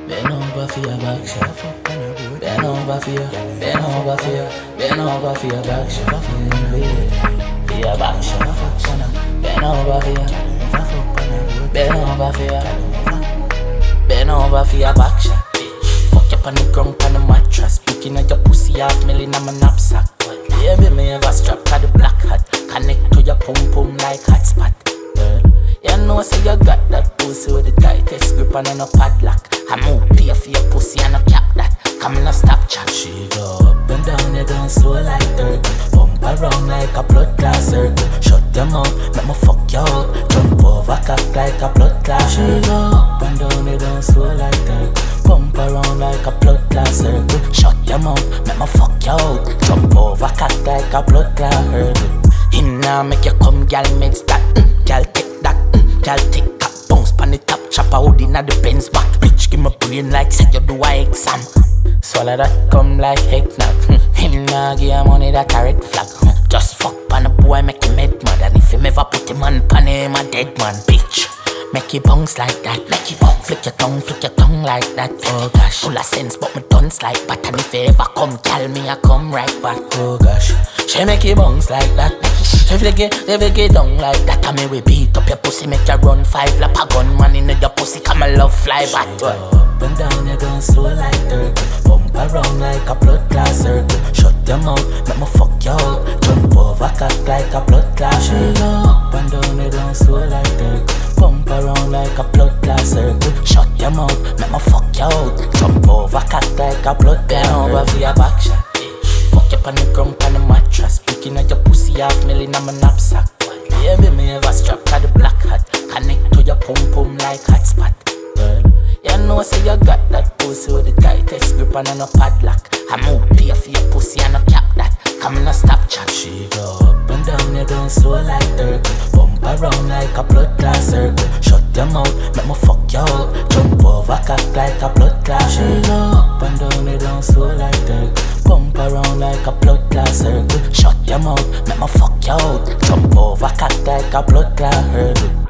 Bend over for your back shot. Bend over for your, bend over for your, bend over for your back shot. For your back shot. Bend over for your, bend over for your, bend over for your back shot. Fuck you on the ground on the mattress. Picking at your pussy half million on my knapsack. Baby, me have a strap to the black hat. Connect to your pum pum like hotspot. You know, so you got that pussy with the tightest grip and no padlock. I move pay for your pussy and no cap that. Come in a stop chat. She go up and down, you down slow like dirt. Bump around like a blood clot circle. Shut them out, make me fuck you up. Jump over cock like a blood clot. She go up and down, you down slow like dirt. Bump around like a blood clot circle. Shut your mouth, make me fuck you out. Jump over cock like a blood clot hurdle. Him now make you come, gal, meds that. Gal take that, gal take that. Bounce pan the top, chop a hood inna the Benz back. Bitch, give me brain like say you do a exam. Swallow that come like heck knock. Him now give you money that a red flag. Just fuck pan a boy, make him head mad. And if him ever put him on pan him a dead man. Bitch, make you bounce like that. Make you bounce, flick your tongue like that. Oh gosh, full of sense but me dunce like bat. And if you ever come, tell me I come right back. Oh gosh, she make you bounce like that. If you get down like that, I me we beat up your pussy, make you run 5 lap a gun man in your pussy, come and love fly back. Up and down, you down slow like dirt. Bump around like a blood clot circle. Shut your mouth, make me fuck you out. Jump over cock like a blood clot. She go up and down, you down slow like dirt. Bump around like a blood clot circle. Shut your mouth, make me fuck you out. Jump over cock like a blood clot. Bend over for your back shot. Fuck you on the ground on the mattress. Picking at your pussy half million on my knapsack. Baby, me have a strap to the black hat. Connect to your pum pum like hotspot. Girl, you know so you got that pussy with the tightest grip and no padlock. I move pay for your pussy and no cap that. Come in a stop chat. She go up and down, you down slow like dirt. Bump around like a blood clot circle. Shut your mouth, make me fuck you out. Jump over cock like a blood clot. She go up and down, you down slow like dirt. Bump around like a blood clot circle. Shut your mouth, make me fuck you out. Jump over cock like a blood clot hurdle.